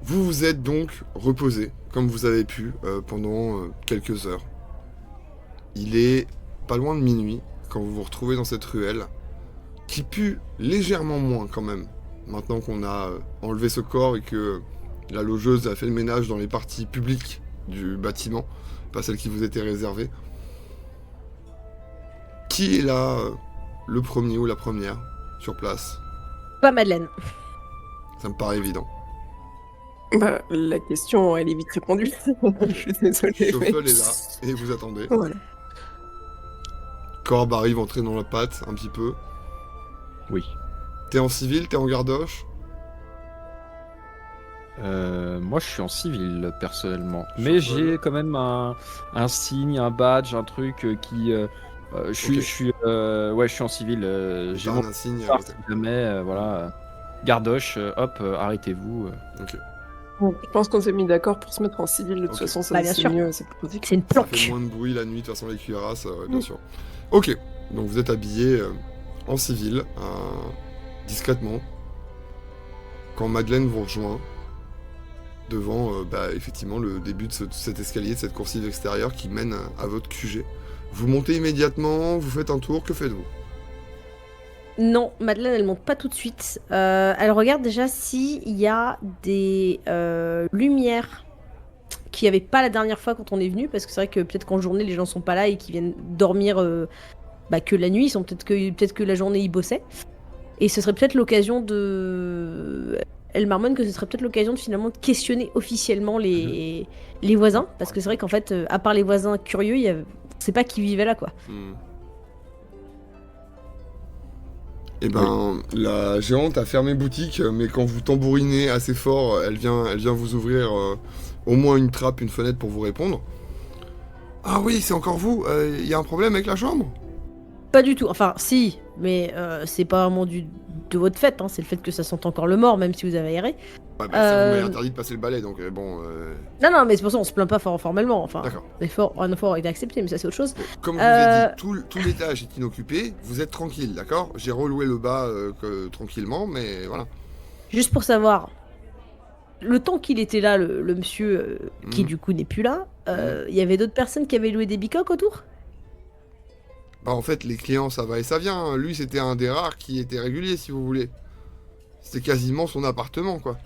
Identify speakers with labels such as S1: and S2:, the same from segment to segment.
S1: Vous vous êtes donc reposé, comme vous avez pu, pendant quelques heures. Il est pas loin de minuit quand vous vous retrouvez dans cette ruelle, qui pue légèrement moins quand même, maintenant qu'on a enlevé ce corps et que la logeuse a fait le ménage dans les parties publiques du bâtiment, pas celles qui vous étaient réservées. Qui est là, le premier ou la première, sur place?
S2: Pas Madeleine.
S1: Ça me paraît évident.
S3: Bah, la question, elle est vite répondue. Je suis désolée.
S1: Shuffle est là, et vous attendez.
S3: Voilà.
S1: Corbe arrive entrer dans la pâte, un petit peu.
S4: Oui.
S1: T'es en civil, t'es en gardoche?
S4: Moi, je suis en civil, personnellement.
S1: Je
S4: Mais
S1: vois.
S4: j'ai quand même un signe, un badge, un truc qui... je suis en civil. J'ai
S1: T'as
S4: mon
S1: un insigne.
S4: carte, si jamais, voilà. Gardoche, hop, arrêtez-vous.
S1: Ok.
S3: Bon, je pense qu'on s'est mis d'accord pour se mettre en civil. De toute
S1: Ok.
S3: façon, ça
S2: Bah, bien
S3: c'est
S2: sûr.
S3: mieux, c'est plus pratique.
S2: C'est une
S1: Ça fait
S2: planque.
S1: moins de bruit la nuit, de toute façon, les cuirasses, bien sûr. Ok, donc vous êtes habillé en civil, discrètement. Quand Madeleine vous rejoint, devant, effectivement, le début de cet escalier, de cette coursive extérieure qui mène à votre QG. Vous montez immédiatement, vous faites un tour, que faites-vous?
S2: Non, Madeleine, elle monte pas tout de suite. Elle regarde déjà s'il y a des lumières qu'il n'y avait pas la dernière fois quand on est venu, parce que c'est vrai que peut-être qu'en journée, les gens sont pas là et qu'ils viennent dormir que la nuit, ils sont peut-être que la journée, ils bossaient. Et ce serait peut-être l'occasion de... Elle marmonne que ce serait peut-être l'occasion de finalement de questionner officiellement les voisins, parce que c'est vrai qu'en fait, à part les voisins curieux, on sait pas qui vivait là, quoi.
S1: Eh ben, la géante a fermé boutique, mais quand vous tambourinez assez fort, elle vient vous ouvrir au moins une trappe, une fenêtre pour vous répondre. Ah oui, c'est encore vous. Il y a un problème avec la chambre?
S2: Pas du tout. Enfin, si, mais c'est pas vraiment de votre fait. Hein. C'est le fait que ça sent encore le mort, même si vous avez aéré.
S1: Ouais, bah, ça vous m'avez interdit de passer le balai, donc bon.
S2: Non, mais c'est pour ça on se plaint pas formellement. Enfin,
S1: D'accord.
S2: un effort a été accepté, mais ça c'est autre chose.
S1: Bon, comme je vous ai dit, tout l'étage est inoccupé. Vous êtes tranquille, d'accord? J'ai reloué le bas tranquillement, mais voilà.
S2: Juste pour savoir, le temps qu'il était là, le monsieur qui du coup n'est plus là, il y avait d'autres personnes qui avaient loué des bicoques autour?
S1: Bah en fait, les clients, ça va et ça vient. Lui, c'était un des rares qui était régulier, si vous voulez. C'était quasiment son appartement, quoi.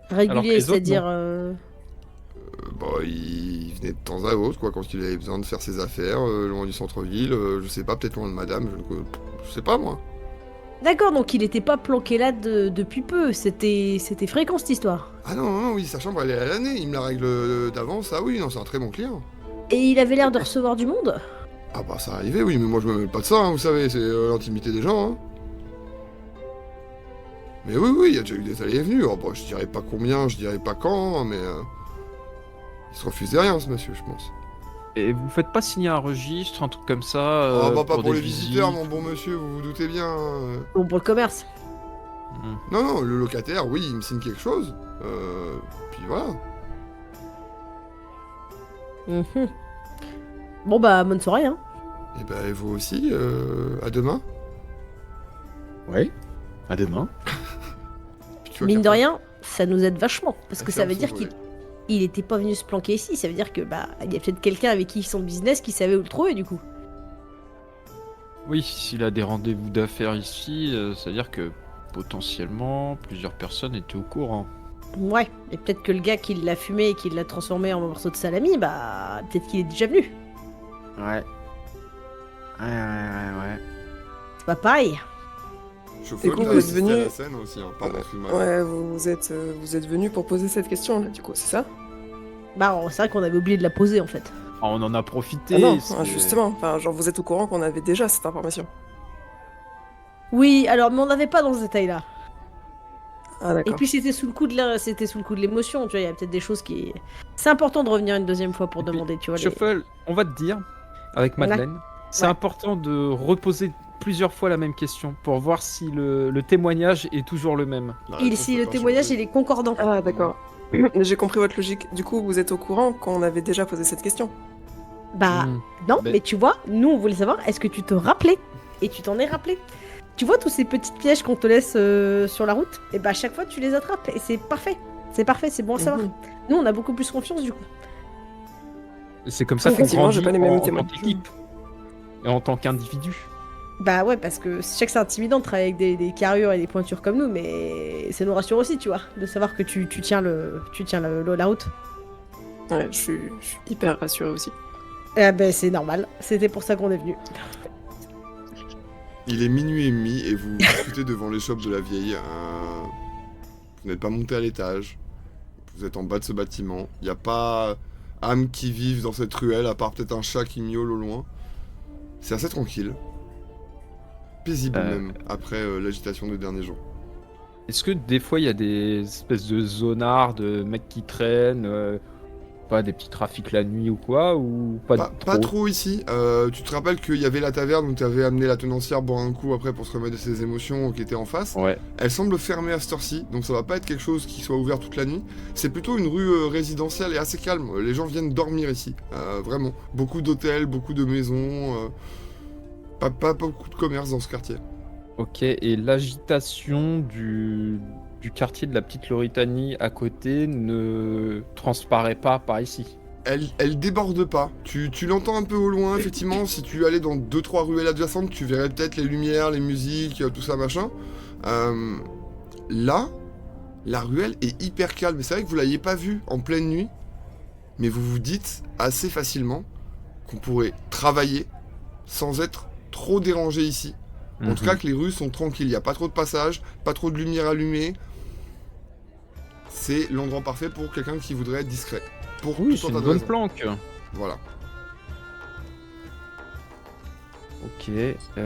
S4: Alors que
S2: Régulier,
S4: les autres,
S2: c'est-à-dire...
S1: Bah, il venait de temps à autre, quoi, quand il avait besoin de faire ses affaires, loin du centre-ville, je sais pas, peut-être loin de madame, je sais pas, moi.
S2: D'accord, donc il était pas planqué là depuis peu, c'était fréquent cette histoire.
S1: Ah non, oui, sa chambre, elle est à l'année, il me la règle d'avance, ah oui, non, c'est un très bon client.
S2: Et il avait l'air de recevoir du monde?
S1: Ah bah, ça arrivait, oui, mais moi, je me mêle pas de ça, hein, vous savez, c'est l'intimité des gens, hein. Mais oui, il y a déjà eu des allées et venues, oh, bah, je dirais pas combien, je dirais pas quand, mais... il se refusait rien, ce monsieur, je pense.
S4: Et vous faites pas signer un registre, un truc comme ça
S1: Ah bah, pas pour
S4: des
S1: les visiteurs,
S4: visites
S1: mon bon monsieur, vous vous doutez bien.
S2: Bon, pour le commerce.
S1: Non, le locataire, oui, il me signe quelque chose. Puis voilà.
S2: Mhm. Bon bah, bonne soirée, hein.
S1: Et bah, et vous aussi, à demain.
S4: Ouais. À demain.
S1: Puis tu vois
S2: Mine de
S1: qu'après-
S2: rien, ça nous aide vachement, parce que ça
S1: ferme
S2: veut
S1: son
S2: dire
S1: volet.
S2: qu'il était pas venu se planquer ici, ça veut dire que bah, il y a peut-être quelqu'un avec qui ils sont business qui savait où le trouver du coup.
S4: Oui, s'il a des rendez-vous d'affaires ici, c'est-à-dire que potentiellement plusieurs personnes étaient au courant.
S2: Ouais, et peut-être que le gars qui l'a fumé et qui l'a transformé en morceau de salami, bah, peut-être qu'il est déjà venu.
S4: Ouais. Ouais.
S2: C'est pas pareil.
S1: Chauffeur,
S3: Du coup,
S1: t'as
S3: vous êtes
S1: assisté
S3: venu-
S1: à la scène aussi, hein. Pardon, excuse-moi.
S3: Ouais, vous êtes venu pour poser cette question, là, du coup, c'est ça?
S2: Bah, c'est vrai qu'on avait oublié de la poser en fait.
S4: Ah, on en a profité.
S3: Ah non,
S4: c'est-
S3: justement. Enfin, genre, vous êtes au courant qu'on avait déjà cette information.
S2: Oui, alors, mais on n'avait pas dans ce détail-là.
S3: Ah,
S2: Et
S3: d'accord.
S2: puis c'était sous le coup de l'émotion, tu vois, il y a peut-être des choses qui... C'est important de revenir une deuxième fois pour
S4: Et puis,
S2: demander, tu vois.
S4: Shuffle, on va te dire, avec Madeleine, c'est
S2: Ouais.
S4: important de reposer plusieurs fois la même question pour voir si le témoignage est toujours le même.
S1: La réponse
S2: Si
S1: peut
S2: le
S1: pas
S2: témoignage
S1: changer.
S2: il est concordant.
S3: Ah, d'accord. J'ai compris votre logique. Du coup, vous êtes au courant qu'on avait déjà posé cette question.
S2: Bah,
S4: Hmm.
S2: non,
S4: Mais-
S2: mais tu vois, nous on voulait savoir, est-ce que tu te rappelais? Et tu t'en es rappelé. Tu vois tous ces petits pièges qu'on te laisse sur la route? Et bah à chaque fois tu les attrapes et c'est parfait. C'est parfait, c'est bon à savoir.
S3: Mhm.
S2: Nous, on a beaucoup plus confiance du coup.
S4: C'est comme ça qu'on
S3: Effectivement,
S4: grandit
S3: j'ai pas les mêmes
S4: en tant
S3: témoignages.
S4: qu'équipe et en tant qu'individu.
S2: Bah ouais, parce que je sais que c'est intimidant de travailler avec des carrures et des pointures comme nous, mais ça nous rassure aussi, tu vois, de savoir que tu tiens la route.
S3: Ouais, je suis hyper rassurée aussi.
S2: Eh ben c'est normal, c'était pour ça qu'on est venu.
S1: Il est minuit et demi et vous discutez devant l'échoppe de la vieille. Vous n'êtes pas monté à l'étage. Vous êtes en bas de ce bâtiment. Il n'y a pas âme qui vive dans cette ruelle, à part peut-être un chat qui miaule au loin. C'est assez tranquille. Paisible même, après l'agitation des derniers jours.
S4: Est-ce que des fois il y a des espèces de zonards, de mecs qui traînent, pas des petits trafics la nuit ou quoi, ou
S1: Pas trop ici. Tu te rappelles qu'il y avait la taverne où tu avais amené la tenancière boire un coup après pour se remettre de ses émotions qui était en face.
S4: Ouais.
S1: Elle semble fermée à cette heure-ci, donc ça va pas être quelque chose qui soit ouvert toute la nuit. C'est plutôt une rue résidentielle et assez calme. Les gens viennent dormir ici, vraiment. Beaucoup d'hôtels, beaucoup de maisons. Pas beaucoup de commerce dans ce quartier.
S4: Ok, et l'agitation du quartier de la petite Lauritanie à côté ne transparaît pas par ici.
S1: Elle déborde pas. Tu l'entends un peu au loin, effectivement. Si tu allais dans 2-3 ruelles adjacentes, tu verrais peut-être les lumières, les musiques, tout ça, machin. Là, la ruelle est hyper calme. Et c'est vrai que vous l'ayez pas vue en pleine nuit. Mais vous vous dites assez facilement qu'on pourrait travailler sans être trop dérangé ici. En tout cas, que les rues sont tranquilles. Il n'y a pas trop de passages, pas trop de lumière allumée. C'est l'endroit parfait pour quelqu'un qui voudrait être discret. Pour
S4: Oui,
S1: tout
S4: c'est
S1: un
S4: une
S1: tas de
S4: bonne
S1: raisons.
S4: planque.
S1: Voilà.
S4: Ok.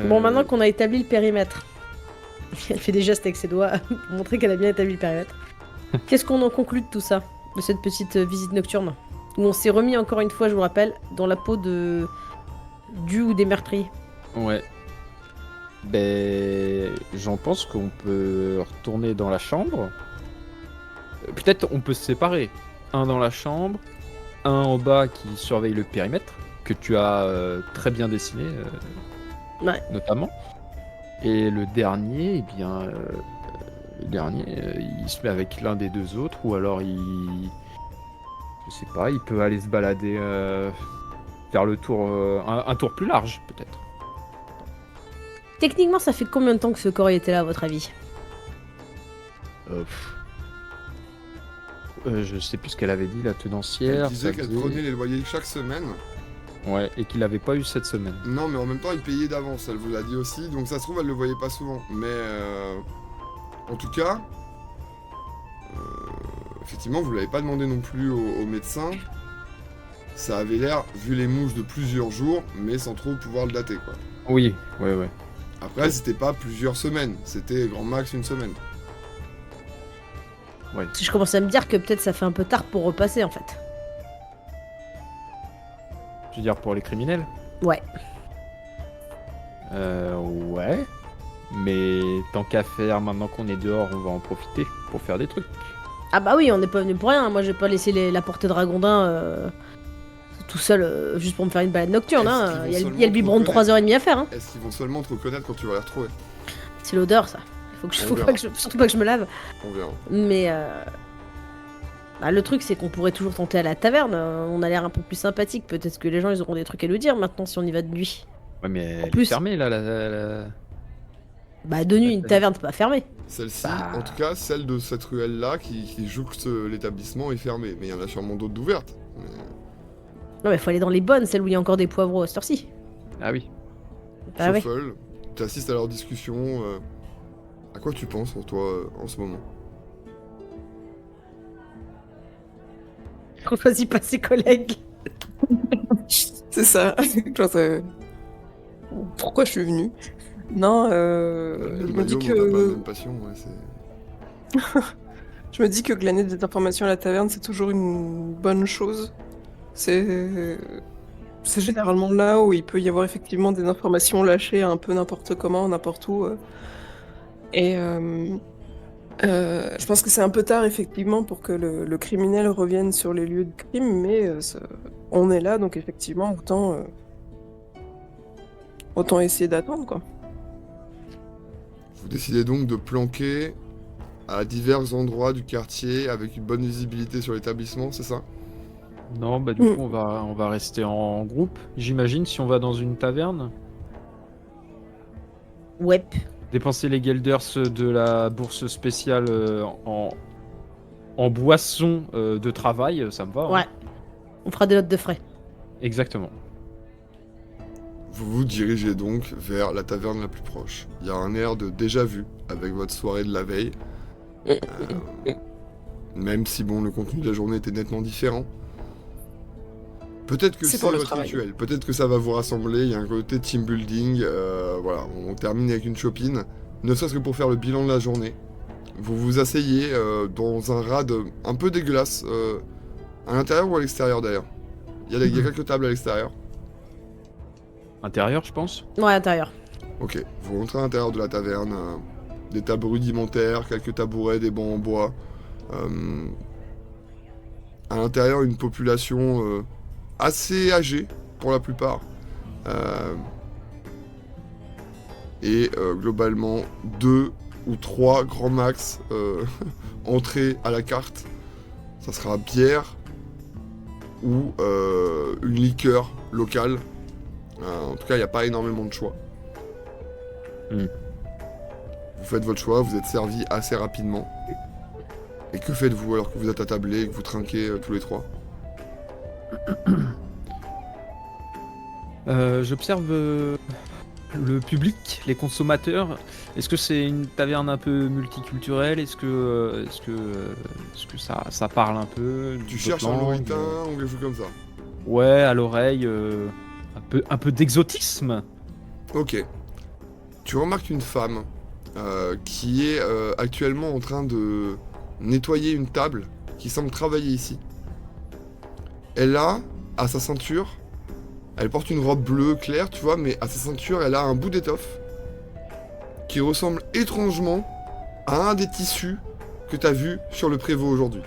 S2: Bon, maintenant qu'on a établi le périmètre, elle fait des gestes avec ses doigts pour montrer qu'elle a bien établi le périmètre. Qu'est-ce qu'on en conclut de tout ça, de cette petite visite nocturne, où on s'est remis encore une fois, je vous rappelle, dans la peau du ou des meurtriers.
S4: Ouais. Ben, j'en pense qu'on peut retourner dans la chambre. Peut-être on peut se séparer. Un dans la chambre, un en bas qui surveille le périmètre, que tu as très bien dessiné,
S2: Ouais.
S4: notamment. Et le dernier, eh bien, il se met avec l'un des deux autres, ou alors je sais pas, il peut aller se balader, faire le tour, un tour plus large, peut-être.
S2: Techniquement, ça fait combien de temps que ce corps y était là, à votre avis?
S4: Je sais plus ce qu'elle avait dit, la tenancière.
S1: Elle disait
S4: ça
S1: qu'elle
S4: faisait-
S1: prenait les loyers chaque semaine.
S4: Ouais, et qu'il avait pas eu cette semaine.
S1: Non, mais en même temps, il payait d'avance, elle vous l'a dit aussi. Donc ça se trouve, elle le voyait pas souvent. Mais en tout cas, effectivement, vous l'avez pas demandé non plus au médecin. Ça avait l'air, vu les mouches de plusieurs jours, mais sans trop pouvoir le dater, quoi.
S4: Oui, ouais.
S1: Après, c'était pas plusieurs semaines, c'était grand max une semaine.
S2: Je commence à me dire que peut-être ça fait un peu tard pour repasser, en fait.
S4: Je veux dire pour les criminels.
S2: Ouais.
S4: Ouais. Mais tant qu'à faire, maintenant qu'on est dehors, on va en profiter pour faire des trucs.
S2: Ah bah oui, on n'est pas venu pour rien. Moi, j'ai pas laissé la portée de Ragondin tout seul juste pour me faire une balade nocturne.
S1: Est-ce
S2: Hein.
S1: qu'ils vont
S2: Il y a le biberon de
S1: seulement
S2: 3h30 à faire. Hein.
S1: Est-ce qu'ils vont seulement te reconnaître quand tu vas les retrouver?
S2: C'est l'odeur, ça. Faut
S1: verra.
S2: pas que surtout pas que je me lave.
S1: On verra.
S2: Mais bah, le truc, c'est qu'on pourrait toujours tenter à la taverne. On a l'air un peu plus sympathique. Peut-être que les gens, ils auront des trucs à nous dire maintenant si on y va de nuit.
S4: Ouais, mais elle
S2: plus-
S4: est fermée là. la-
S2: Bah, de nuit, une taverne, c'est pas fermé.
S1: Celle-ci,
S4: Bah.
S1: en tout cas, celle de cette ruelle-là qui jouxte l'établissement est fermée. Mais il y en a sûrement d'autres d'ouvertes.
S2: Non, mais faut aller dans les bonnes, celles où il y a encore des poivreaux à cette heure-ci.
S4: Ah oui.
S2: Bah ouais.
S1: Shuffle, tu assistes à leur discussion. À quoi tu penses, toi, en ce moment?
S2: Qu'on choisit pas ses collègues.
S3: C'est ça. Genre, pourquoi je suis venue? Non,
S1: Le
S3: je me dis
S1: maillot, on n'a pas la
S3: que
S1: même passion, ouais, c'est...
S3: je me dis que glaner des informations à la taverne, c'est toujours une bonne chose. C'est généralement là où il peut y avoir effectivement des informations lâchées un peu n'importe comment, n'importe où. Et je pense que c'est un peu tard effectivement pour que le criminel revienne sur les lieux de crime, mais on est là, donc effectivement autant essayer d'attendre, quoi.
S1: Vous décidez donc de planquer à divers endroits du quartier avec une bonne visibilité sur l'établissement, c'est ça?
S4: Non, bah du coup, on va rester en groupe, j'imagine, si on va dans une taverne.
S2: Ouais.
S4: Dépenser les Gelders de la bourse spéciale en boisson de travail, ça me va.
S2: Ouais.
S4: Hein.
S2: On fera des notes de frais.
S4: Exactement.
S1: Vous vous dirigez donc vers la taverne la plus proche. Il y a un air de déjà-vu avec votre soirée de la veille. Même si bon, le contenu de la journée était nettement différent. Peut-être que
S3: C'est
S1: c'est
S3: pour le
S1: votre
S3: travail.
S1: rituel, peut-être que ça va vous rassembler, il y a un côté team building, voilà, on termine avec une chopine, ne serait-ce que pour faire le bilan de la journée. Vous vous asseyez dans un rad un peu dégueulasse, à l'intérieur ou à l'extérieur d'ailleurs. Il y a quelques tables à l'extérieur.
S4: Intérieur, je pense.
S2: Ouais, intérieur.
S1: Ok, vous rentrez à l'intérieur de la taverne, des tables rudimentaires, quelques tabourets, des bancs en bois. À l'intérieur, une population assez âgée pour la plupart. Globalement, 2 ou 3 grands max entrées à la carte. Ça sera bière ou une liqueur locale. En tout cas, il n'y a pas énormément de choix.
S4: Mm.
S1: Vous faites votre choix, vous êtes servi assez rapidement. Et que faites-vous alors que vous êtes attablés et que vous trinquez tous les trois?
S4: J'observe le public, les consommateurs. Est-ce que c'est une taverne un peu multiculturelle? Est-ce que ça parle un peu
S1: Tu
S4: d'autres
S1: cherches un
S4: langues
S1: loritain ou quelque chose comme ça?
S4: Ouais, à l'oreille, un peu d'exotisme.
S1: Ok. Tu remarques une femme qui est actuellement en train de nettoyer une table qui semble travailler ici. Elle a, à sa ceinture, elle porte une robe bleue claire, tu vois, mais à sa ceinture, elle a un bout d'étoffe qui ressemble étrangement à un des tissus que tu as vu sur le prévôt aujourd'hui.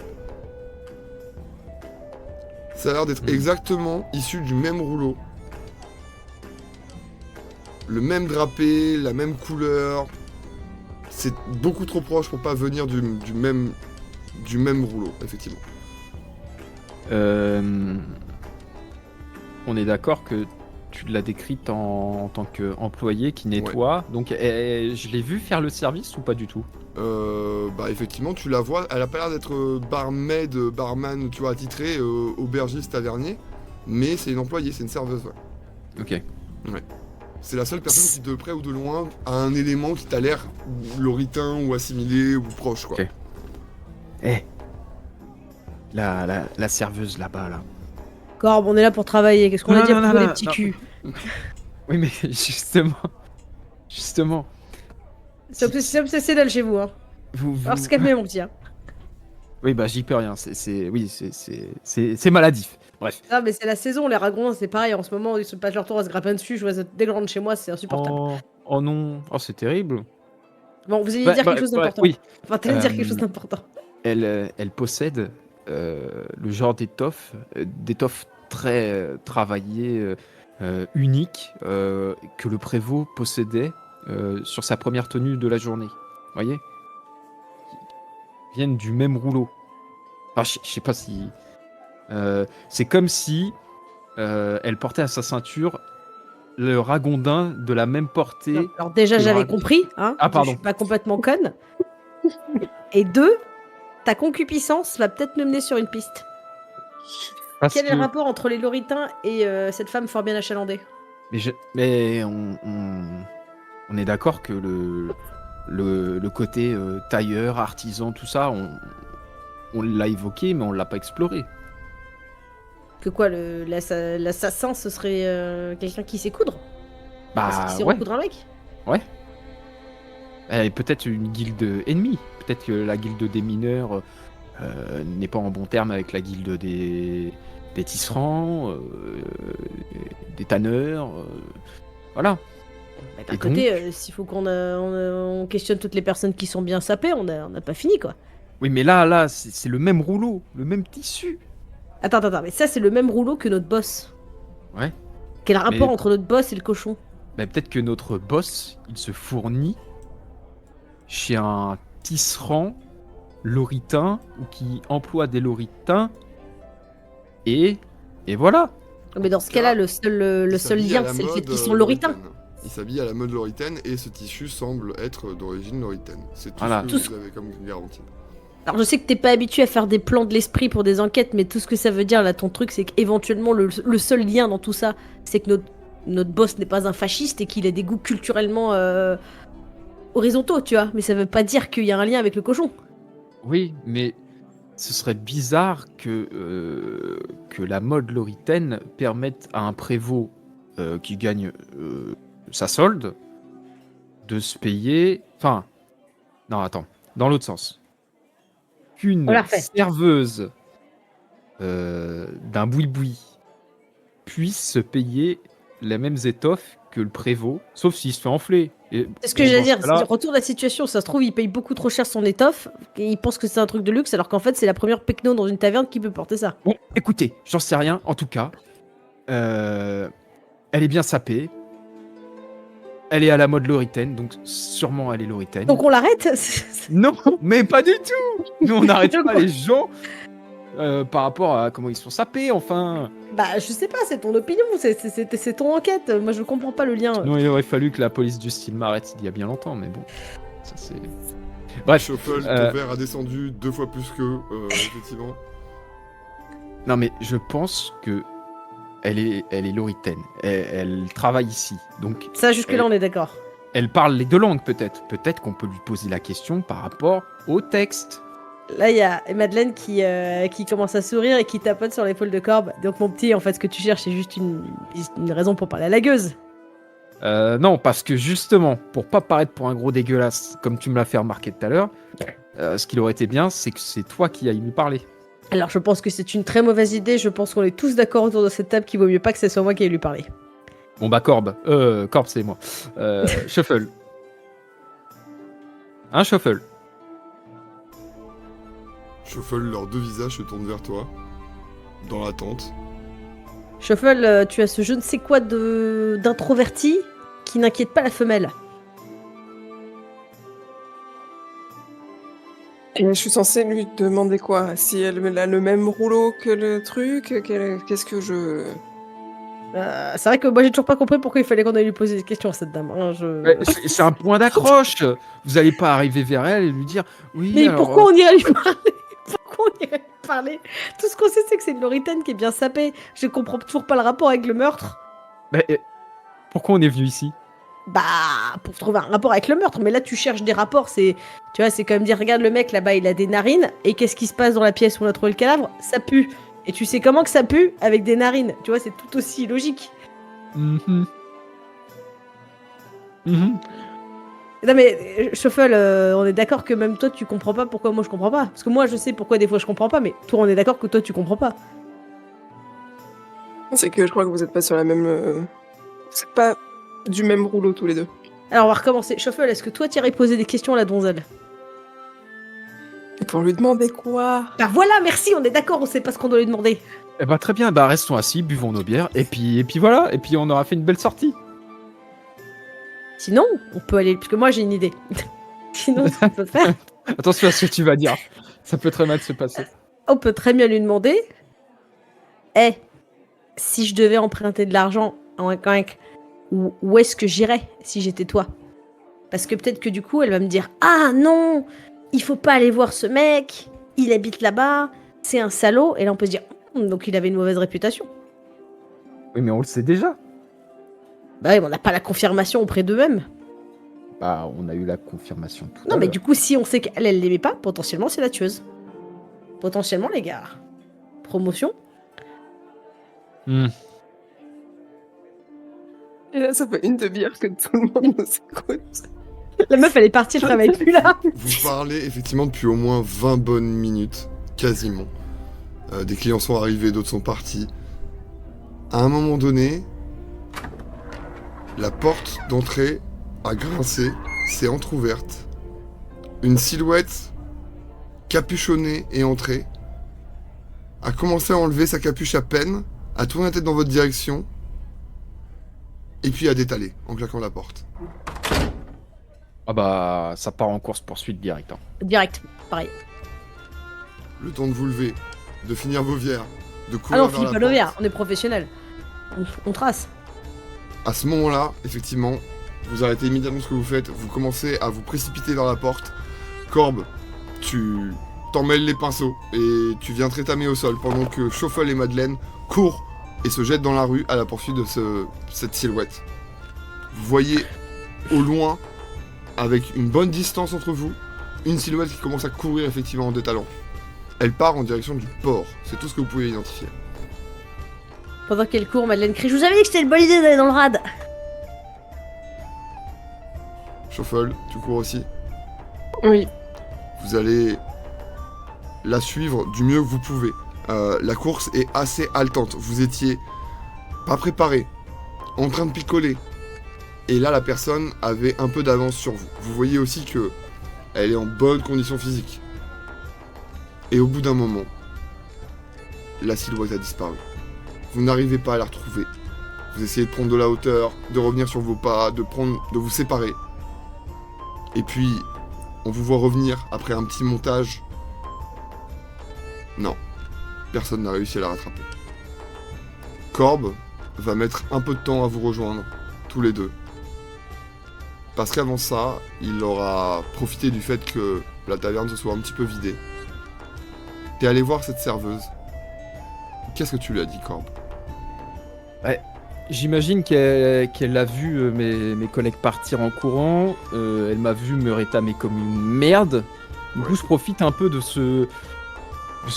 S1: Ça a l'air d'être exactement issu du même rouleau. Le même drapé, la même couleur. C'est beaucoup trop proche pour pas venir du même rouleau, effectivement.
S4: On est d'accord que tu l'as décrite en tant qu'employé qui nettoie. Donc, je l'ai vu faire le service ou pas du tout?
S1: Bah effectivement, tu la vois, elle a pas l'air d'être barmaid, barman, tu vois, attitré, aubergiste, tavernier, mais c'est une employée, c'est une serveuse, ouais.
S4: Ok.
S1: C'est la seule personne qui, de près ou de loin, a un élément qui t'a l'air loritain ou assimilé ou proche, quoi.
S4: Ok. La serveuse là-bas, là.
S2: Corbe, on est là pour travailler. Qu'est-ce qu'on a dit à propos des petits culs?
S4: Oui, mais justement.
S2: C'est obsessionnel chez vous, hein. Alors se calmer, mon petit. Hein.
S4: Oui, bah j'y peux rien. C'est maladif. Bref.
S2: Non, mais c'est la saison, les ragons, c'est pareil. En ce moment, ils se passent leur tour à se grapper dessus. Je vois ça dès que je rentre chez moi, c'est insupportable.
S4: Oh non. Oh, c'est terrible.
S2: Bon, vous allez dire quelque chose d'important.
S4: Oui.
S2: Enfin, t'allais dire quelque chose d'important.
S4: Elle possède le genre d'étoffe très travaillé, unique, que le prévôt possédait sur sa première tenue de la journée. Vous voyez? Ils viennent du même rouleau. Enfin, je sais pas si... c'est comme si elle portait à sa ceinture le ragondin de la même portée.
S2: Non, alors déjà,
S4: que le
S2: j'avais
S4: ragondin.
S2: compris. Hein,
S4: Ah, pardon.
S2: Je suis pas complètement conne. Et 2, ta concupiscence va peut-être me mener sur une piste. Quel est le rapport entre les loritains et cette femme fort bien achalandée?
S4: Mais on est d'accord que le côté tailleur, artisan, tout ça, on l'a évoqué, mais on l'a pas exploré.
S2: Que quoi, l'assassin, ce serait quelqu'un qui sait coudre? Qui sait
S4: ouais.
S2: recoudre un mec?
S4: Ouais. Et peut-être une guilde ennemie. Peut-être que la guilde des mineurs n'est pas en bon terme avec la guilde des tisserands, des tanneurs. Voilà.
S2: Bah, d'un
S4: Et
S2: côté, s'il faut on questionne toutes les personnes qui sont bien sapées, on n'a pas fini, quoi.
S4: Oui, mais là, c'est le même rouleau, le même tissu.
S2: Attends, mais ça, c'est le même rouleau que notre boss.
S4: Ouais.
S2: Quel rapport
S4: Mais-
S2: entre notre boss et le cochon?
S4: Bah, peut-être que notre boss, il se fournit chez un tisserand loritains ou qui emploient des loritains. Et voilà.
S2: Mais dans ce cas-là, le seul
S1: s'habille
S2: lien,
S1: à la
S2: c'est le fait
S1: mode,
S2: qu'ils sont loritains.
S1: loritaine. Il s'habille à la mode loritaine et ce tissu semble être d'origine loritaine. C'est tout
S4: Voilà.
S1: ce que
S2: Tout ce-
S1: vous avez comme garantie.
S2: Alors je sais que t'es pas habitué à faire des plans de l'esprit pour des enquêtes, mais tout ce que ça veut dire là, ton truc, c'est qu'éventuellement le seul lien dans tout ça, c'est que notre boss n'est pas un fasciste et qu'il a des goûts culturellement horizontaux, tu vois. Mais ça veut pas dire qu'il y a un lien avec le cochon.
S4: Oui, mais ce serait bizarre que la mode loritaine permette à un prévôt qui gagne sa solde de se payer... Enfin, non, attends, dans l'autre sens.
S2: On
S4: Qu'une
S2: la refait.
S4: serveuse d'un boui-boui puisse se payer les mêmes étoffes que le prévôt, sauf s'il se fait enfler. Et
S2: C'est ce que
S4: bon,
S2: j'allais
S4: dans
S2: dire.
S4: ce cas-là-
S2: C'est retour de la situation. Ça se trouve, il paye beaucoup trop cher son étoffe et il pense que c'est un truc de luxe, alors qu'en fait, c'est la première pecno dans une taverne qui peut porter ça.
S4: Bon, écoutez, j'en sais rien, en tout cas. Elle est bien sapée. Elle est à la mode loritaine, donc sûrement elle est loritaine.
S2: Donc on l'arrête.
S4: Non, mais pas du tout. Nous, on n'arrête pas les gens par rapport à comment ils sont sapés, enfin.
S2: Bah, je sais pas, c'est ton opinion, c'est ton enquête. Moi, je comprends pas le lien.
S4: Non, il aurait fallu que la police du style m'arrête il y a bien longtemps, mais bon. Ça, c'est... Bref.
S1: Shuffle,
S4: euh,
S1: ton verre a descendu 2 fois plus que, effectivement.
S4: Non, mais je pense que elle est loritaine. Elle travaille ici, donc
S2: Ça, jusque-là, on est d'accord.
S4: elle parle les deux langues, peut-être. Peut-être qu'on peut lui poser la question par rapport au texte.
S2: Là, il y a Madeleine qui commence à sourire et qui tapote sur l'épaule de Corbe. Donc, mon petit, en fait, ce que tu cherches, c'est juste une raison pour parler à la gueuse.
S4: Non, parce que justement, pour pas paraître pour un gros dégueulasse, comme tu me l'as fait remarquer tout à l'heure, ce qu'il aurait été bien, c'est que c'est toi qui ailles lui parler.
S2: Alors, je pense que c'est une très mauvaise idée. Je pense qu'on est tous d'accord autour de cette table qu'il vaut mieux pas que ce soit moi qui aille lui parler.
S4: Bon bah Corbe, c'est moi. Shuffle. Un Shuffle.
S1: Shuffle, leurs deux visages se tournent vers toi, dans l'attente.
S2: Shuffle, tu as ce je ne sais quoi d'introverti qui n'inquiète pas la femelle.
S3: Et je suis censée lui demander quoi? Si elle a le même rouleau que le truc, qu'est-ce que je...
S2: C'est vrai que moi j'ai toujours pas compris pourquoi il fallait qu'on aille lui poser des questions à cette dame. Hein,
S4: Ouais, c'est un point d'accroche. Vous allez pas arriver vers elle et lui dire oui.
S2: Mais
S4: alors,
S2: pourquoi on irait lui parler? Pourquoi on irait lui parler? Tout ce qu'on sait c'est que c'est une loritaine qui est bien sapée. Je comprends toujours pas le rapport avec le meurtre.
S4: pourquoi on est venu ici?
S2: Bah, pour trouver un rapport avec le meurtre. Mais là tu cherches des rapports. Tu vois, c'est comme dire regarde le mec là-bas, il a des narines. Et qu'est-ce qui se passe dans la pièce où on a trouvé le cadavre? Ça pue. Et tu sais comment que ça pue avec des narines. Tu vois, c'est tout aussi logique.
S4: Mhm. Mhm.
S2: Non mais Shuffle, on est d'accord que même toi tu comprends pas pourquoi moi je comprends pas. Parce que moi je sais pourquoi des fois je comprends pas, mais toi on est d'accord que toi tu comprends pas.
S3: C'est que je crois que vous êtes pas sur la même... C'est pas du même rouleau tous les deux.
S2: Alors on va recommencer. Shuffle, est-ce que toi tu irais poser des questions à la donzelle?
S3: Et pour lui demander quoi?
S2: Bah voilà, merci, on est d'accord, on sait pas ce qu'on doit lui demander.
S4: Eh bah très bien, bah restons assis, buvons nos bières et puis voilà, et puis on aura fait une belle sortie.
S2: Sinon, on peut aller... Parce que moi j'ai une idée. Sinon, ce qu'on peut faire,
S4: Attention à ce que tu vas dire, ça peut très mal se passer.
S2: on peut très bien lui demander... si je devais emprunter de l'argent en un coinc, où est-ce que j'irais si j'étais toi? Parce que peut-être que du coup, elle va me dire « Ah non, il faut pas aller voir ce mec, il habite là-bas, c'est un salaud. » Et là, on peut se dire « Donc il avait une mauvaise réputation.
S4: Oui, mais on le sait déjà. »
S2: Bah oui, mais on n'a pas la confirmation auprès d'eux-mêmes.
S4: Bah, on a eu la confirmation tout à
S2: Non, mais
S4: l'heure.
S2: du coup, si on sait qu'elle, elle l'aimait pas, potentiellement, c'est la tueuse. Potentiellement, les gars. Promotion.
S4: Hmm.
S3: Et là, ça fait une demi-heure que tout le monde nous écoute.
S2: La meuf, elle est partie, elle travaille plus là.
S1: Vous parlez effectivement depuis au moins 20 bonnes minutes, quasiment. Des clients sont arrivés, d'autres sont partis. À un moment donné, la porte d'entrée a grincé, s'est entr'ouverte. Une silhouette capuchonnée est entrée, a commencé à enlever sa capuche à peine, a tourné la tête dans votre direction, et puis a détalé en claquant la porte.
S4: Ah bah, ça part en course poursuite direct. Hein.
S2: Direct, pareil.
S1: le temps de vous lever, de finir vos bières, de
S2: Ah
S1: courir
S2: non,
S1: vers
S2: Philippe
S1: la
S2: Alovert,
S1: porte.
S2: on est professionnel. On trace.
S1: À ce moment-là, effectivement, vous arrêtez immédiatement ce que vous faites, vous commencez à vous précipiter vers la porte. Corbe, tu t'emmêles les pinceaux et tu viens te rétamer au sol pendant que Shuffle et Madeleine courent et se jettent dans la rue à la poursuite de cette silhouette. Vous voyez au loin, avec une bonne distance entre vous, une silhouette qui commence à courir effectivement en détalant. Elle part en direction du port, c'est tout ce que vous pouvez identifier.
S2: Pendant qu'elle court, Madeleine crie: Je vous avais dit que c'était une bonne idée d'aller dans le rad.
S1: Shuffle, tu cours aussi.
S3: Oui.
S1: Vous allez la suivre du mieux que vous pouvez. La course est assez haletante. Vous étiez pas préparé, en train de picoler. Et là, la personne avait un peu d'avance sur vous. Vous voyez aussi que elle est en bonne condition physique. Et au bout d'un moment, la silhouette a disparu. Vous n'arrivez pas à la retrouver. Vous essayez de prendre de la hauteur, de revenir sur vos pas, de vous séparer. Et puis, on vous voit revenir après un petit montage. Non, personne n'a réussi à la rattraper. Corbe va mettre un peu de temps à vous rejoindre, tous les deux. Parce qu'avant ça, il aura profité du fait que la taverne se soit un petit peu vidée. T'es allé voir cette serveuse. Qu'est-ce que tu lui as dit, Corbe?
S4: J'imagine qu'elle a vu mes collègues partir en courant. Elle m'a vu me rétamer comme une merde. Du coup, je profite un peu de ce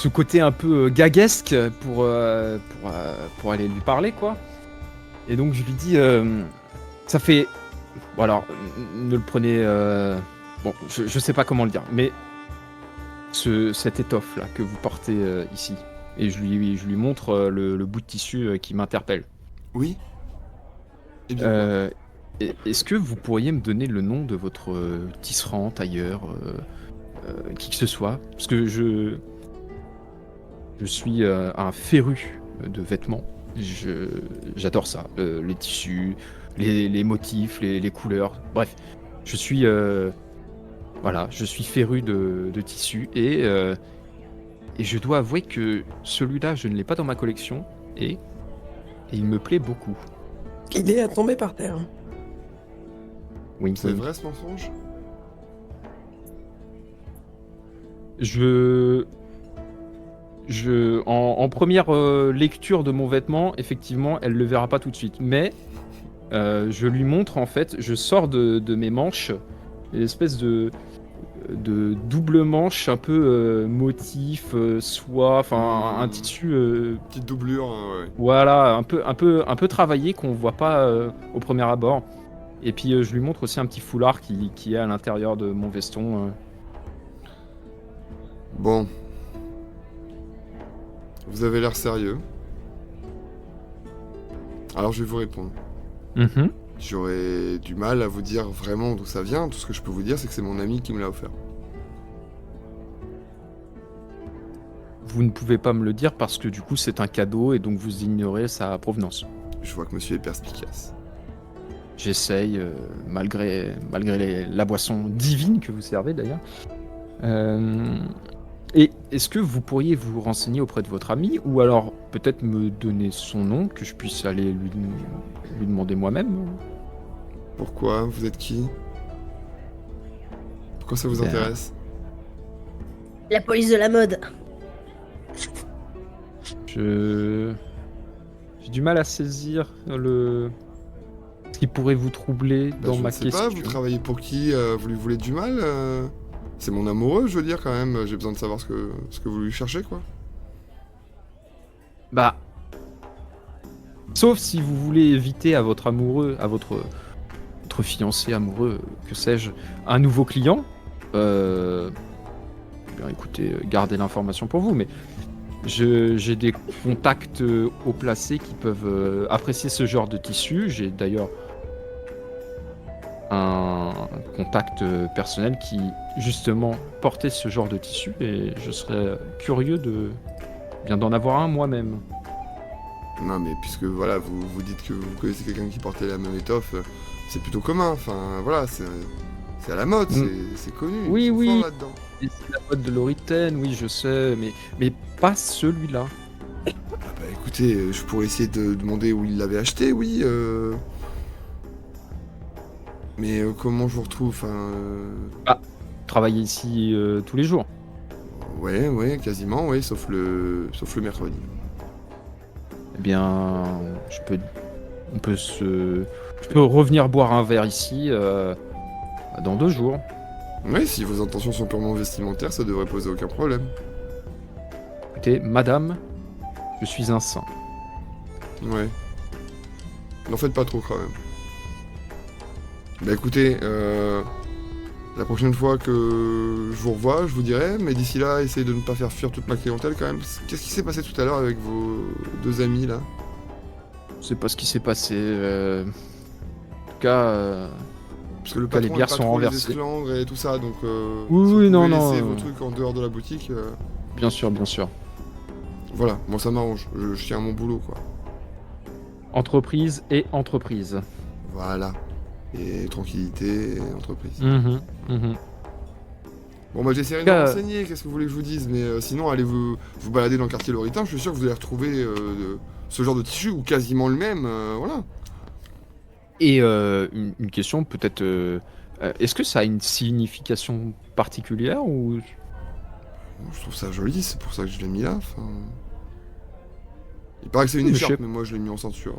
S4: côté un peu gaguesque pour aller lui parler, quoi. Et donc, je lui dis, ça fait... Bon, alors, ne le prenez... Bon, je sais pas comment le dire, mais cette étoffe-là que vous portez ici, et je lui montre le bout de tissu qui m'interpelle.
S1: Oui. Eh bien,
S4: Est-ce que vous pourriez me donner le nom de votre tisserand, tailleur, qui que ce soit? Parce que je suis un féru de vêtements. J'adore ça. Les tissus, les motifs, les couleurs. Bref, je suis féru de tissus et je dois avouer que celui-là, je ne l'ai pas dans ma collection et il me plaît beaucoup.
S3: Il est à tomber par terre.
S4: Oui,
S1: c'est vrai ce mensonge?
S4: En première lecture de mon vêtement, effectivement, elle le verra pas tout de suite. Mais je lui montre, en fait, je sors de mes manches une espèce de double manche un peu motif, soie, enfin un tissu.
S1: Petite doublure, hein, ouais.
S4: Voilà, un peu travaillé qu'on voit pas au premier abord. Et puis je lui montre aussi un petit foulard qui est à l'intérieur de mon veston.
S1: Bon. Vous avez l'air sérieux. Alors je vais vous répondre.
S4: Mhm.
S1: J'aurais du mal à vous dire vraiment d'où ça vient. Tout ce que je peux vous dire, c'est que c'est mon ami qui me l'a offert.
S4: Vous ne pouvez pas me le dire parce que du coup c'est un cadeau et donc vous ignorez sa provenance.
S1: Je vois que monsieur est perspicace.
S4: J'essaye, malgré la boisson divine que vous servez d'ailleurs. Et est-ce que vous pourriez vous renseigner auprès de votre ami ou alors peut-être me donner son nom que je puisse aller lui demander moi-même?
S1: Pourquoi? Vous êtes qui? Pourquoi ça vous
S4: Ben,
S1: intéresse?
S2: La police de la mode.
S4: J'ai du mal à saisir ce qui pourrait vous troubler dans
S1: je
S4: ma
S1: ne sais
S4: question.
S1: pas, vous travaillez pour qui? Vous lui voulez du mal? C'est mon amoureux, je veux dire, quand même. J'ai besoin de savoir ce que vous lui cherchez, quoi.
S4: Bah, sauf si vous voulez éviter à votre amoureux, à votre fiancé amoureux, que sais-je, un nouveau client. Bien, écoutez, gardez l'information pour vous, mais j'ai des contacts haut placés qui peuvent apprécier ce genre de tissu. J'ai d'ailleurs un contact personnel qui justement portait ce genre de tissu et je serais curieux d'en avoir un moi-même.
S1: Non, mais puisque, voilà, vous dites que vous connaissez quelqu'un qui portait la même étoffe, c'est plutôt commun. Enfin, voilà, C'est à la mode,
S4: Mm.
S1: c'est connu.
S4: Oui,
S1: ils sont
S4: oui.
S1: forts là-dedans.
S4: Et c'est la mode de l'Oriten, oui, je sais, mais pas celui-là.
S1: Ah bah écoutez, je pourrais essayer de demander où il l'avait acheté, oui. Mais comment je vous retrouve? Enfin,
S4: Travailler ici tous les jours.
S1: ouais, quasiment, ouais, sauf le mercredi.
S4: Eh bien, je peux revenir boire un verre ici dans 2 jours.
S1: Ouais, si vos intentions sont purement vestimentaires, ça devrait poser aucun problème.
S4: Écoutez, madame, je suis un saint.
S1: Ouais. N'en faites pas trop quand même. Bah écoutez, la prochaine fois que je vous revois, je vous dirai, mais d'ici là, essayez de ne pas faire fuir toute ma clientèle quand même. Qu'est-ce qui s'est passé tout à l'heure avec vos 2 amis là?
S4: Je sais pas ce qui s'est passé. En tout cas,
S1: Parce que le
S4: Quand les
S1: patron
S4: bières
S1: aime pas
S4: sont
S1: trop les
S4: renversées.
S1: esclandres et tout ça, donc
S4: Oui,
S1: si vous
S4: oui,
S1: pouvez
S4: non,
S1: laisser
S4: non,
S1: vos trucs en dehors de la boutique,
S4: bien sûr, bien sûr.
S1: voilà, moi ça m'arrange, je tiens à mon boulot quoi.
S4: Entreprise et entreprise.
S1: Voilà. Et tranquillité et entreprise.
S4: Mhm, mhm.
S1: Bon bah j'essaierai de me renseigner, qu'est-ce que vous voulez que je vous dise, mais sinon allez vous balader dans le quartier Loritin, je suis sûr que vous allez retrouver ce genre de tissu ou quasiment le même, voilà.
S4: Et une question peut-être. Est-ce que ça a une signification particulière ou
S1: Je trouve ça joli, c'est pour ça que je l'ai mis là. Enfin... Il paraît que c'est une
S4: Oui, mais je
S1: écharpe,
S4: sais-
S1: mais moi je l'ai mis en ceinture.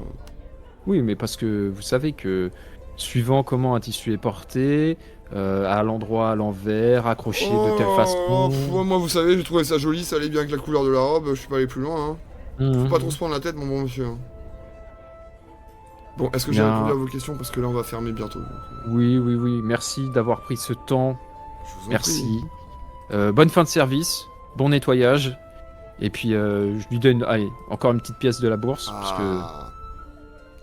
S4: Oui, mais parce que vous savez que suivant comment un tissu est porté, à l'endroit, à l'envers, accroché de telle façon.
S1: Moi vous savez, j'ai trouvé ça joli, ça allait bien avec la couleur de la robe, je suis pas allé plus loin. Hein. Faut pas trop se prendre la tête, mon bon monsieur. Hein. Bon, est-ce que j'ai
S4: Bien.
S1: répondu à vos questions? Parce que là on va fermer bientôt.
S4: Oui, oui, oui. Merci d'avoir pris ce temps.
S1: Je vous en
S4: Merci. Bonne fin de service. Bon nettoyage. Et puis je lui donne, allez, encore une petite pièce de la bourse.
S1: prie.
S4: Parce que
S1: Ah.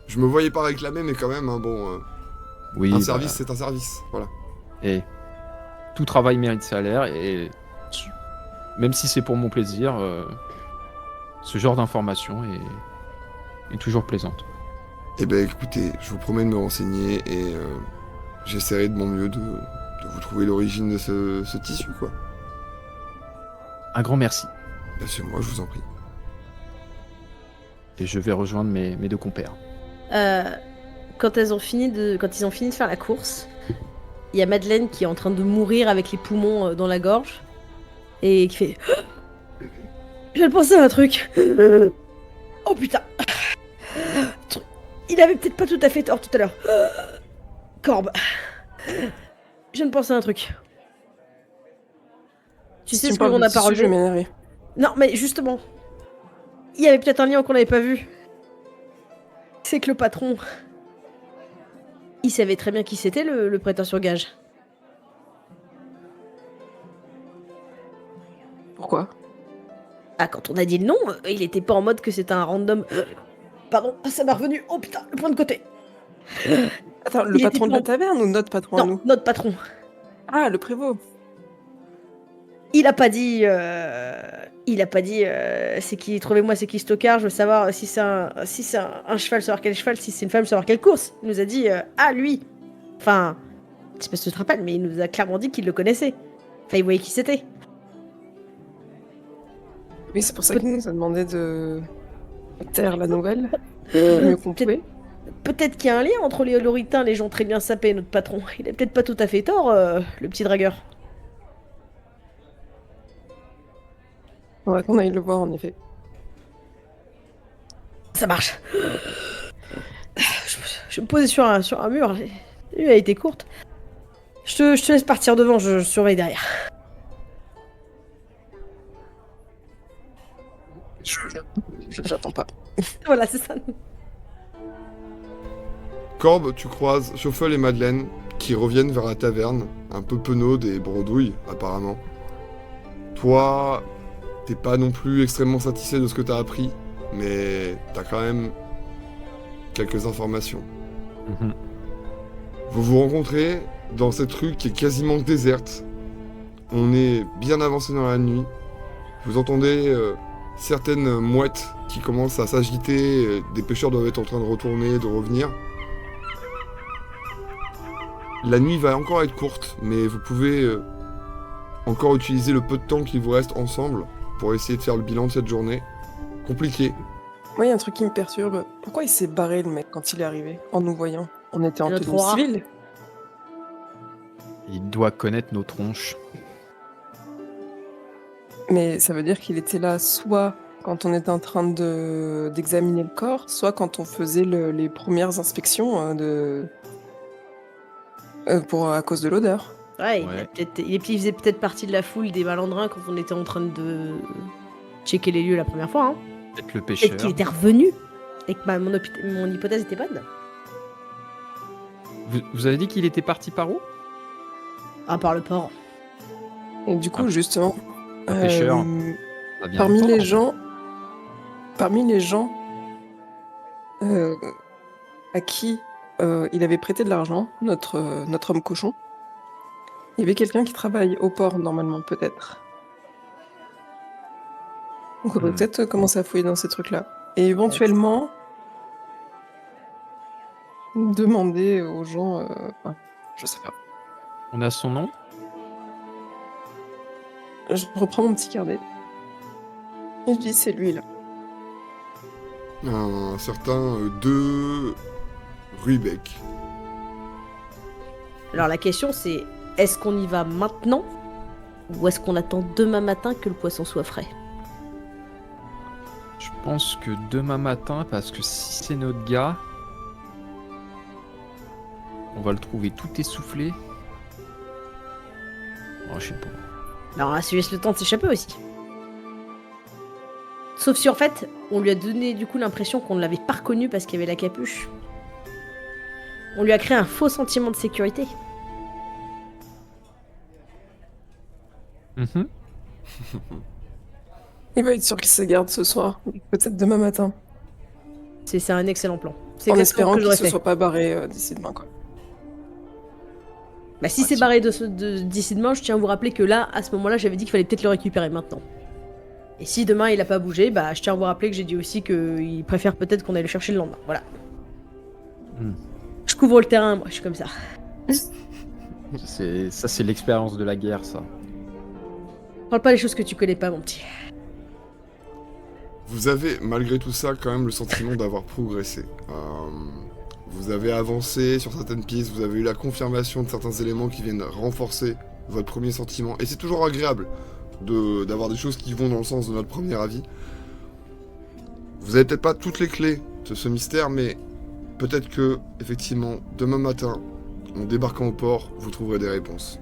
S1: Je me voyais pas réclamer, mais quand même, hein, bon.
S4: oui,
S1: Un
S4: bah,
S1: service, c'est un service. Voilà.
S4: et tout travail mérite salaire. Et même si c'est pour mon plaisir, ce genre d'information est toujours plaisante.
S1: Eh ben écoutez, je vous promets de me renseigner et j'essaierai de mon mieux de vous trouver l'origine de ce tissu, quoi.
S4: Un grand merci.
S1: Bien sûr, moi je vous en prie.
S4: Et je vais rejoindre mes 2 compères.
S2: Quand ils ont fini de faire la course, il y a Madeleine qui est en train de mourir avec les poumons dans la gorge et qui fait je viens de penser à un truc. Oh putain. Il avait peut-être pas tout à fait tort tout à l'heure. Corbe. Je viens de penser à un truc. Tu sais
S3: Si
S2: ce
S3: me parles
S2: qu'on
S3: de
S2: n'a pas
S3: tissu, je vais
S2: relevé?
S3: m'énerver.
S2: Non, mais justement, il y avait peut-être un lien qu'on n'avait pas vu. C'est que le patron, il savait très bien qui c'était le prêteur sur gage.
S3: Pourquoi?
S2: Ah, quand on a dit le nom, il était pas en mode que c'était un random. Pardon, ça m'a revenu. Oh putain, le point de côté.
S3: Attends, le
S2: Il
S3: patron
S2: était
S3: de la
S2: pas-
S3: taverne ou notre patron à
S2: Non,
S3: nous?
S2: notre patron.
S3: Ah, le prévôt.
S2: Il a pas dit. C'est qui, trouvez-moi, c'est qui Stockard. Je veux savoir si c'est un cheval, savoir quel cheval. Si c'est une femme, savoir quelle course. Il nous a dit ah lui. Enfin, je sais pas si tu te rappelles, mais il nous a clairement dit qu'il le connaissait. Enfin, il voyait qui c'était.
S3: Oui, c'est pour ça qu'il nous a demandé de taire la nouvelle. Mieux qu'on pouvait.
S2: Peut-être qu'il y a un lien entre les Loritains, les gens très bien sapés, et notre patron. Il a peut-être pas tout à fait tort, le petit dragueur.
S3: On va qu'on aille le voir, en effet.
S2: Ça marche. Je me posais sur un mur. Elle a été courte. Je te laisse partir devant, je surveille derrière.
S3: J'attends pas.
S2: Voilà, c'est ça.
S1: Corbe, tu croises Chauffeul et Madeleine qui reviennent vers la taverne, un peu penaudes et bredouilles, apparemment. Toi, t'es pas non plus extrêmement satisfait de ce que t'as appris, mais t'as quand même quelques informations.
S4: Mhm.
S1: Vous vous rencontrez dans cette rue qui est quasiment déserte. On est bien avancé dans la nuit. Vous entendez certaines mouettes qui commencent à s'agiter. Des pêcheurs doivent être en train de retourner, de revenir. La nuit va encore être courte, mais vous pouvez encore utiliser le peu de temps qu'il vous reste ensemble pour essayer de faire le bilan de cette journée. Compliqué.
S3: Moi, il y a un truc qui me perturbe. Pourquoi il s'est barré, le mec, quand il est arrivé, en nous voyant? On était en
S2: Notre
S3: tenue
S2: roi.
S3: civile.
S4: Il doit connaître nos tronches.
S3: Mais ça veut dire qu'il était là soit quand on était en train d'examiner le corps, soit quand on faisait les premières inspections à cause de l'odeur.
S2: Ouais,
S4: Ouais.
S2: il faisait peut-être partie de la foule des malandrins quand on était en train de checker les lieux la première fois. Hein.
S4: Peut-être le pêcheur.
S2: Peut-être qu'il était revenu et que mon hypothèse était bonne.
S4: Vous avez dit qu'il était parti par où?
S2: Ah, par le port.
S3: Et du coup,
S4: Ah.
S3: justement,
S4: Un pêcheur. Ça vient
S3: parmi
S4: longtemps,
S3: les
S4: en fait.
S3: gens à qui il avait prêté de l'argent, notre homme cochon, il y avait quelqu'un qui travaille au port, normalement, peut-être. Donc on peut peut-être commencer à fouiller dans ces trucs-là. Et éventuellement, demander aux gens... ouais, je sais pas.
S4: On a son nom?
S3: Je reprends mon petit carnet. Et je dis, c'est lui, là.
S1: Un certain De Rubeck.
S2: Alors la question c'est, est-ce qu'on y va maintenant ou est-ce qu'on attend demain matin que le poisson soit frais?
S4: Je pense que demain matin, parce que si c'est notre gars, on va le trouver tout essoufflé. Oh, je sais pas.
S2: Alors on va se laisse le temps de s'échapper aussi. Sauf si en fait, on lui a donné du coup l'impression qu'on ne l'avait pas reconnu parce qu'il y avait la capuche. On lui a créé un faux sentiment de sécurité.
S4: Mhm.
S3: Il va être sûr qu'il se garde ce soir. Peut-être demain matin.
S2: C'est un excellent plan. C'est
S3: En
S2: exactement
S3: espérant
S2: ce que
S3: qu'il
S2: j'aurais
S3: se
S2: fait.
S3: soit pas barré d'ici demain, quoi.
S2: Bah si c'est barré d'ici demain, je tiens à vous rappeler que là, à ce moment-là, j'avais dit qu'il fallait peut-être le récupérer maintenant. Et si demain il a pas bougé, bah je tiens à vous rappeler que j'ai dit aussi qu'il préfère peut-être qu'on aille le chercher le lendemain. Voilà.
S4: Hmm.
S2: Je couvre le terrain, moi, je suis comme ça.
S4: Ça, c'est l'expérience de la guerre, ça.
S2: Parle pas des choses que tu connais pas, mon petit.
S1: Vous avez, malgré tout ça, quand même le sentiment d'avoir progressé. Vous avez avancé sur certaines pistes, vous avez eu la confirmation de certains éléments qui viennent renforcer votre premier sentiment. Et c'est toujours agréable d'avoir des choses qui vont dans le sens de notre premier avis. Vous avez peut-être pas toutes les clés de ce mystère, mais peut-être que, effectivement, demain matin, en débarquant au port, vous trouverez des réponses.